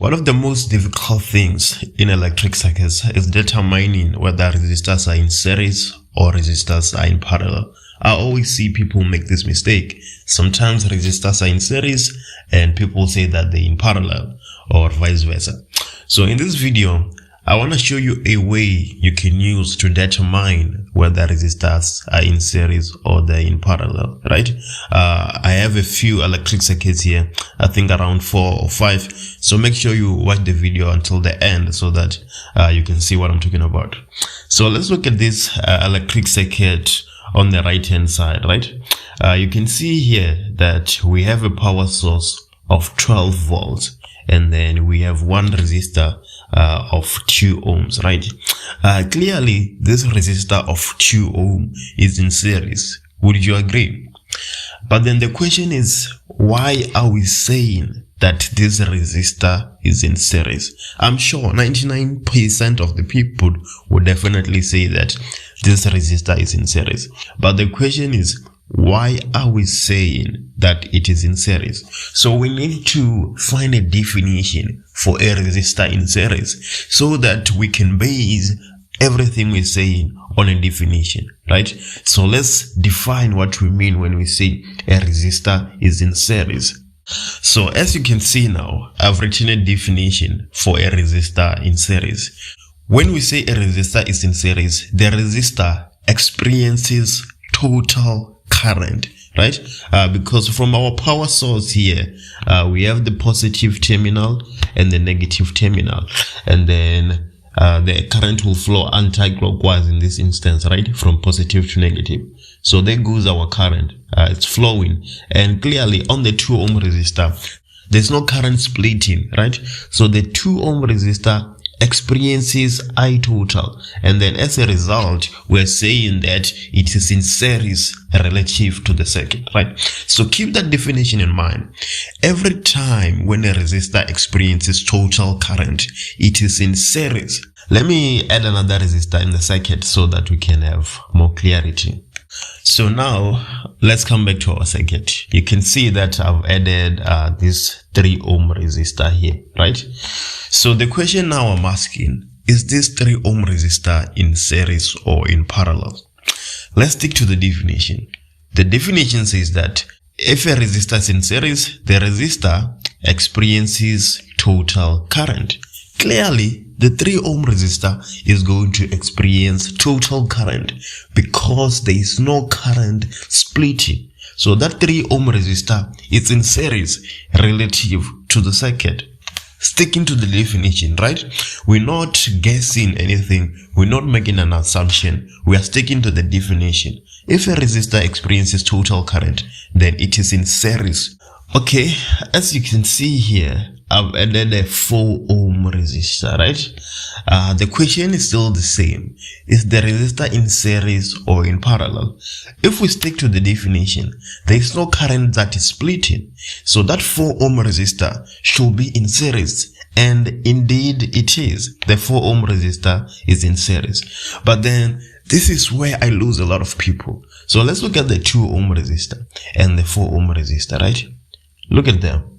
One of the most difficult things in electric circuits is determining whether resistors are in series or resistors are in parallel. I always see people make this mistake. Sometimes resistors are in series and people say that they're in parallel or vice versa. So in this video, I want to show you a way you can use to determine whether resistors are in series or they're in parallel, right? I have a few electric circuits here, I think around 4 or 5. So make sure you watch the video until the end so that you can see what I'm talking about. So let's look at this electric circuit on the right hand side, right? You can see here that we have a power source of 12 volts and then we have one resistor of 2 ohms, right? Clearly this resistor of 2 ohm is in series. Would you agree? But then the question is, why are we saying that this resistor is in series? I'm sure 99% of the people would definitely say that this resistor is in series. But the question is, why are we saying that it is in series? So we need to find a definition for a resistor in series so that we can base everything we're saying on a definition, right? So let's define what we mean when we say a resistor is in series. So as you can see now, I've written a definition for a resistor in series. When we say a resistor is in series, the resistor experiences total current, right? Because from our power source here, we have the positive terminal and the negative terminal, and then the current will flow anti-clockwise in this instance, right? From positive to negative. So there goes our current. It's flowing, and clearly on the 2 ohm resistor, there's no current splitting, right? So the 2 ohm resistor experiences I total, and then as a result we're saying that it is in series relative to the circuit, right? So keep that definition in mind. Every time when a resistor experiences total current, it is in series. Let me add another resistor in the circuit so that we can have more clarity. So now let's come back to our circuit. You can see that I've added this 3 ohm resistor here, right? So the question now I'm asking, is this 3 ohm resistor in series or in parallel? Let's stick to the definition. The definition says that if a resistor is in series, the resistor experiences total current. Clearly, the 3 ohm resistor is going to experience total current because there is no current splitting. So that 3 ohm resistor is in series relative to the circuit. Sticking to the definition, right? We're not guessing anything. We're not making an assumption. We are sticking to the definition. If a resistor experiences total current, then it is in series. Okay, as you can see here, I've added a 4 ohm resistor, right? The question is still the same. Is the resistor in series or in parallel? If we stick to the definition, there is no current that is splitting. So that 4 ohm resistor should be in series. And indeed it is. The 4 ohm resistor is in series. But then this is where I lose a lot of people. So let's look at the 2 ohm resistor and the 4 ohm resistor, right? Look at them.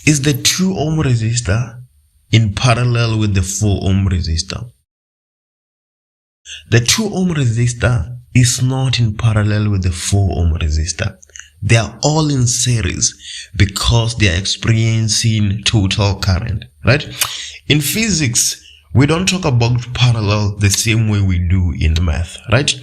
Is the 2 ohm resistor in parallel with the 4 ohm resistor? The 2 ohm resistor is not in parallel with the 4 ohm resistor. They are all in series because they are experiencing total current, right? In physics, we don't talk about parallel the same way we do in math, right?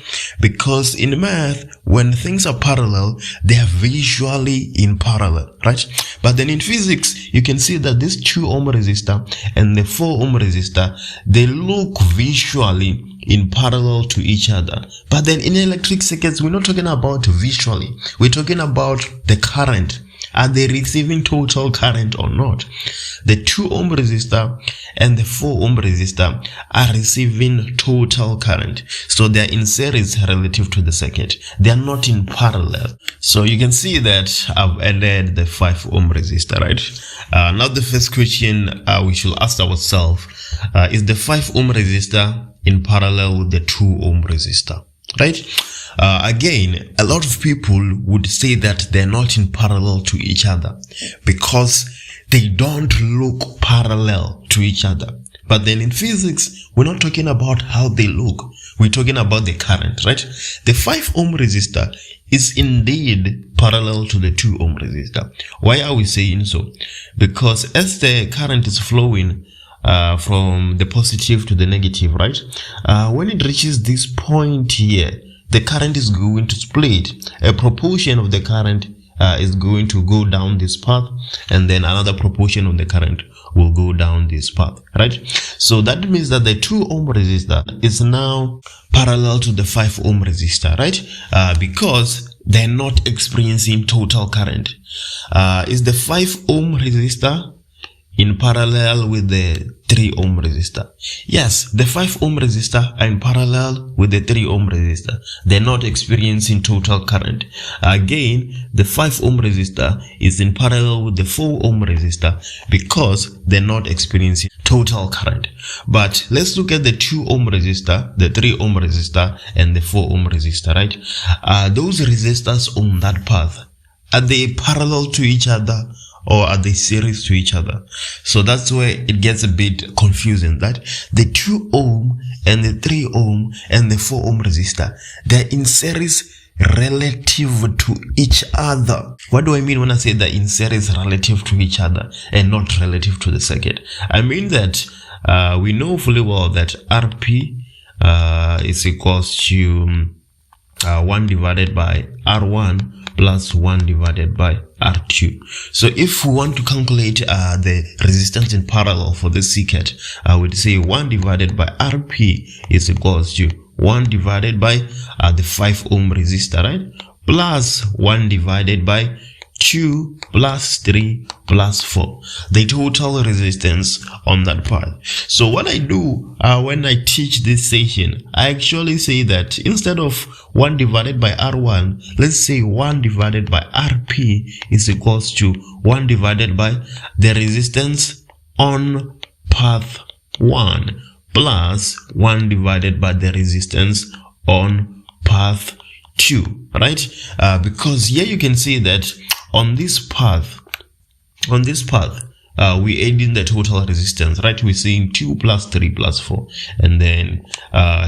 Because in math, when things are parallel, they are visually in parallel, right? But then in physics, you can see that this 2 ohm resistor and the 4 ohm resistor, they look visually in parallel to each other. But then in electric circuits, we're not talking about visually. We're talking about the current. Are they receiving total current or not? The 2 ohm resistor and the 4 ohm resistor are receiving total current. So they are in series relative to the circuit. They are not in parallel. So you can see that I've added the 5 ohm resistor, right? Now the first question we should ask ourselves, is the 5 ohm resistor in parallel with the 2 ohm resistor, right? Again, a lot of people would say that they're not in parallel to each other because they don't look parallel to each other. But then in physics, we're not talking about how they look. We're talking about the current, right? The 5 ohm resistor is indeed parallel to the 2 ohm resistor. Why are we saying so? Because as the current is flowing from the positive to the negative, right? When it reaches this point here, the current is going to split. A proportion of the current is going to go down this path, and then another proportion of the current will go down this path, right? So that means that the 2 ohm resistor is now parallel to the 5 ohm resistor, right? Because they're not experiencing total current. Is the 5 ohm resistor in parallel with the 3 ohm resistor? Yes, the 5 ohm resistor are in parallel with the 3 ohm resistor. They're not experiencing total current. Again, the 5 ohm resistor is in parallel with the 4 ohm resistor because they're not experiencing total current. But let's look at the 2 ohm resistor, the 3 ohm resistor, and the 4 ohm resistor, right? Those resistors on that path, are they parallel to each other, or are they series to each other? So that's where it gets a bit confusing, that the 2 ohm and the 3 ohm and the 4 ohm resistor, they're in series relative to each other. What do I mean when I say they're in series relative to each other and not relative to the circuit? I mean that we know fully well that RP is equals to 1 divided by R1 plus 1 divided by R2. So if we want to calculate the resistance in parallel for the circuit, I would say 1 divided by RP is equals to 1 divided by the 5 ohm resistor, right? Plus 1 divided by 2 plus 3 plus 4, the total resistance on that path. So what I do when I teach this session, I actually say that instead of 1 divided by R1, let's say 1 divided by RP is equals to 1 divided by the resistance on path 1 plus 1 divided by the resistance on path 2, right? Because here you can see that on this path, we add in the total resistance, right? We're saying 2 plus 3 plus 4, and then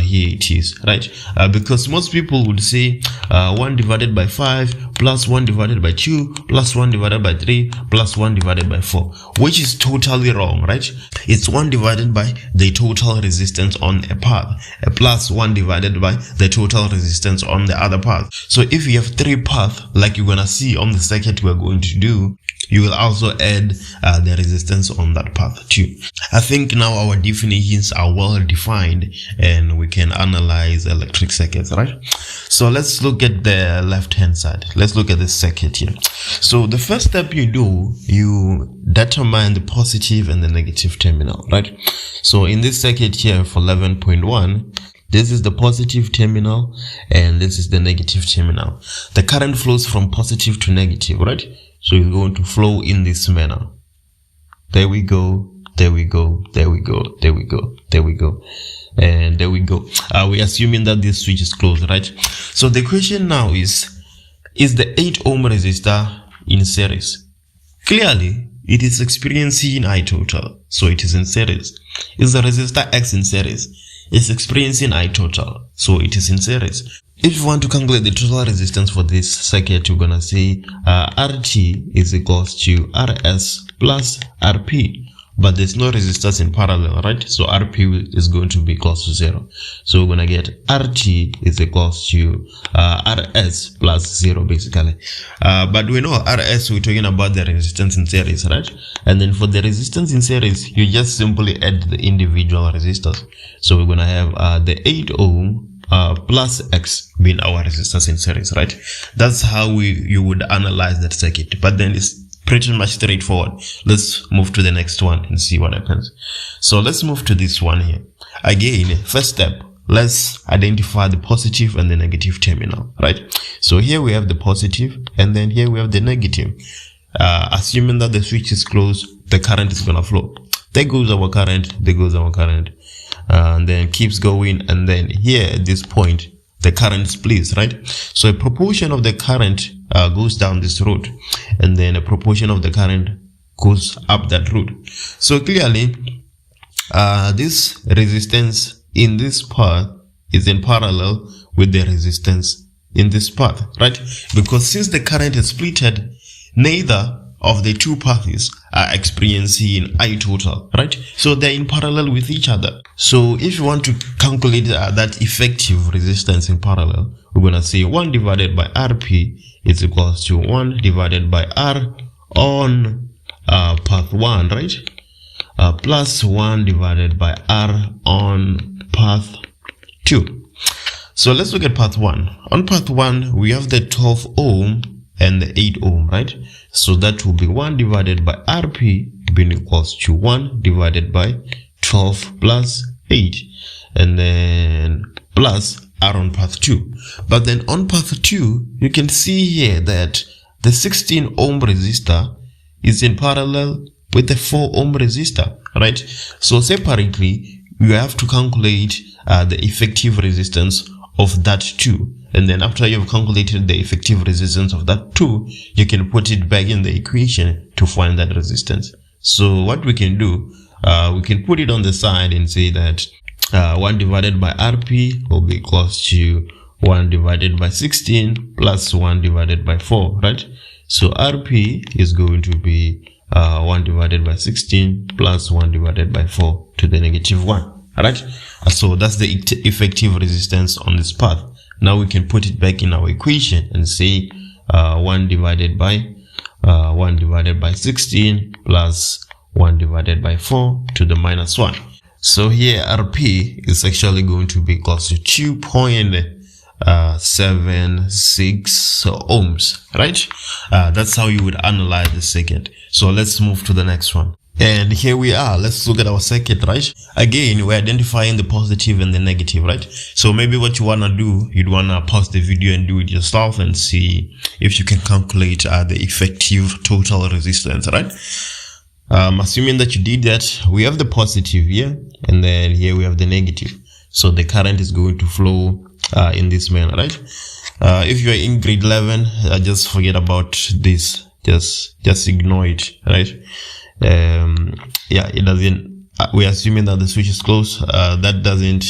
here it is, right? Because most people would say 1 divided by 5 plus 1 divided by 2 plus 1 divided by 3 plus 1 divided by 4, which is totally wrong, right? It's 1 divided by the total resistance on a path plus 1 divided by the total resistance on the other path. So if you have 3 paths, like you're gonna see on the circuit we're going to do, you will also add the resistance on that path too. I think now our definitions are well defined and we can analyze electric circuits, right? So let's look at the left hand side. Let's look at the circuit here. So the first step you do, you determine the positive and the negative terminal, right? So in this circuit here for 11.1, this is the positive terminal and this is the negative terminal. The current flows from positive to negative, right? So it's going to flow in this manner. There we go, there we go, there we go, there we go, there we go, and there we go. We're assuming that this switch is closed, right? So the question now is the 8 ohm resistor in series? Clearly, it is experiencing I total, so it is in series. Is the resistor X in series? It's experiencing I total, so it is in series. If you want to calculate the total resistance for this circuit, you're gonna say RT is equals to RS plus RP, but there's no resistors in parallel, right? So RP is going to be equals to 0. So we're gonna get RT is equals to RS plus 0 basically. But we know RS, we're talking about the resistance in series, right? And then for the resistance in series, you just simply add the individual resistors. So we're gonna have the 8 ohm plus X being our resistance in series, right? That's how you would analyze that circuit. But then it's pretty much straightforward. Let's move to the next one and see what happens. So let's move to this one here. Again, first step, let's identify the positive and the negative terminal, right? So here we have the positive and then here we have the negative. Assuming that the switch is closed, the current is gonna flow. There goes our current, there goes our current. And then keeps going, and then here at this point the current splits, right? So a proportion of the current goes down this road, and then a proportion of the current goes up that route. So clearly, this resistance in this path is in parallel with the resistance in this path, right? Because since the current is splitted, neither of the two paths are experiencing I total, right? So they're in parallel with each other. So if you want to calculate that effective resistance in parallel, we're going to say 1 divided by Rp is equals to 1 divided by R on path 1, right? Plus 1 divided by R on path 2. So let's look at path 1. On path 1, we have the 12 ohm and the 8 ohm, right? So that will be 1 divided by Rp being equals to 1 divided by 12 plus 8, and then plus R on path 2. But then on path 2, you can see here that the 16 ohm resistor is in parallel with the 4 ohm resistor, right? So separately, you have to calculate the effective resistance of that 2. And then after you've calculated the effective resistance of that 2, you can put it back in the equation to find that resistance. So what we can do, we can put it on the side and say that 1 divided by Rp will be equals to 1 divided by 16 plus 1 divided by 4, right? So Rp is going to be 1 divided by 16 plus 1 divided by 4 to the negative 1. Alright, so that's the effective resistance on this path. Now we can put it back in our equation and say 1 divided by 16 plus 1 divided by 4 to the minus 1. So here Rp is actually going to be equal to 2.76 ohms, right? That's how you would analyze the circuit. So let's move to the next one. And here we are. Let's look at our circuit, right? Again, we're identifying the positive and the negative, right? So maybe what you want to do, you'd want to pause the video and do it yourself and see if you can calculate the effective total resistance, right? Assuming that you did that, we have the positive here, and then here we have the negative. So the current is going to flow in this manner, right? If you're in grade 11, just forget about this. Just ignore it, right? Yeah, it doesn't, we're assuming that the switch is closed. That doesn't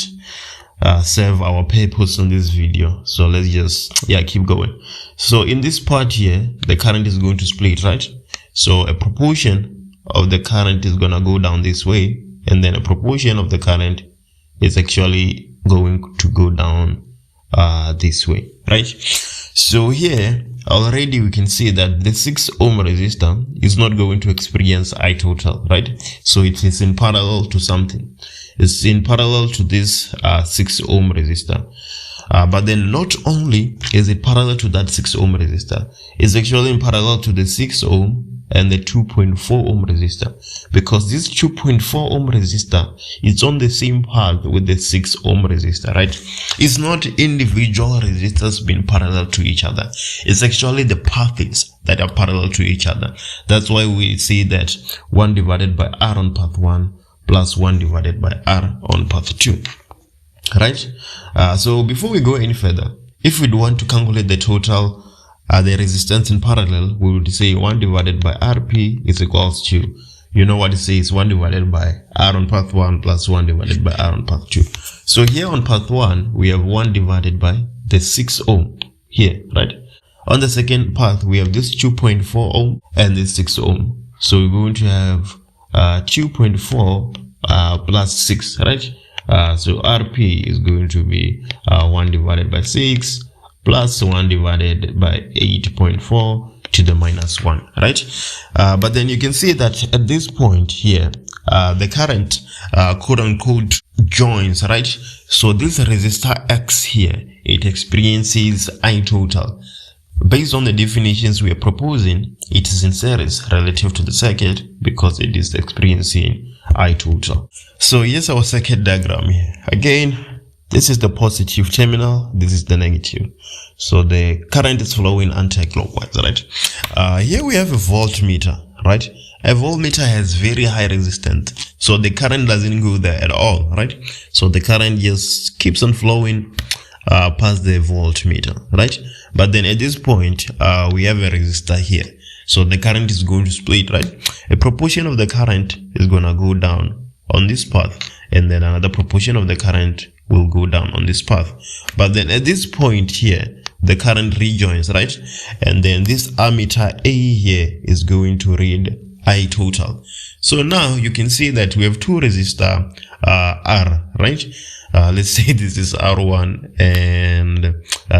serve our purpose on this video, so let's just keep going. So in this part here, the current is going to split, right? So a proportion of the current is gonna go down this way, and then a proportion of the current is actually going to go down this way, right? So here already we can see that the 6 ohm resistor is not going to experience I total, right? So it is in parallel to something. It's in parallel to this 6 ohm resistor. But then not only is it parallel to that 6 ohm resistor, it's actually in parallel to the 6 ohm and the 2.4 ohm resistor, because this 2.4 ohm resistor is on the same path with the 6 ohm resistor, right? It's not individual resistors being parallel to each other. It's actually the paths that are parallel to each other. That's why we see that 1 divided by R on path 1 plus 1 divided by R on path 2, right? So before we go any further, if we want to calculate the total the resistance in parallel, we would say 1 divided by Rp is equals to, you know what it says, 1 divided by R on path 1 plus 1 divided by R on path 2. So here on path 1, we have 1 divided by the 6 ohm here, right? On the second path, we have this 2.4 ohm and this 6 ohm. So we're going to have 2.4 plus 6, right? So Rp is going to be 1 divided by 6 plus 1 divided by 8.4 to the minus 1, right? But then you can see that at this point here, the current quote unquote joins, right? So this resistor X here, it experiences I total. Based on the definitions we are proposing, it is in series relative to the circuit because it is experiencing I total. So here's our circuit diagram here. Again, this is the positive terminal, this is the negative. So the current is flowing anti-clockwise, right? Here we have a voltmeter, right? A voltmeter has very high resistance, so the current doesn't go there at all, right? So the current just keeps on flowing past the voltmeter, right? But then at this point, we have a resistor here. So the current is going to split, right? A proportion of the current is going to go down on this path, and then another proportion of the current will go down on this path. But then at this point here, the current rejoins, right? And then this ammeter A here is going to read I total. So now you can see that we have two resistor R, right? Let's say this is R1 and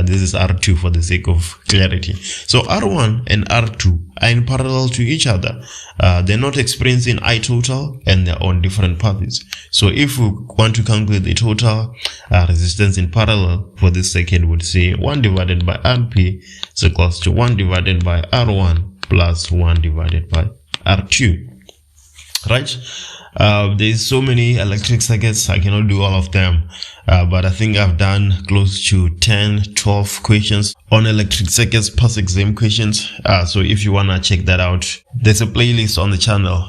this is R2 for the sake of clarity. So R1 and R2 are in parallel to each other. They're not experiencing I total and they're on different paths. So if we want to calculate the total resistance in parallel for this second, we'd say 1 divided by RP is equals to 1 divided by R1 plus 1 divided by R2. Right? There's so many electric circuits, I cannot do all of them, but I think I've done close to 10-12 questions on electric circuits past exam questions. So if you wanna check that out, there's a playlist on the channel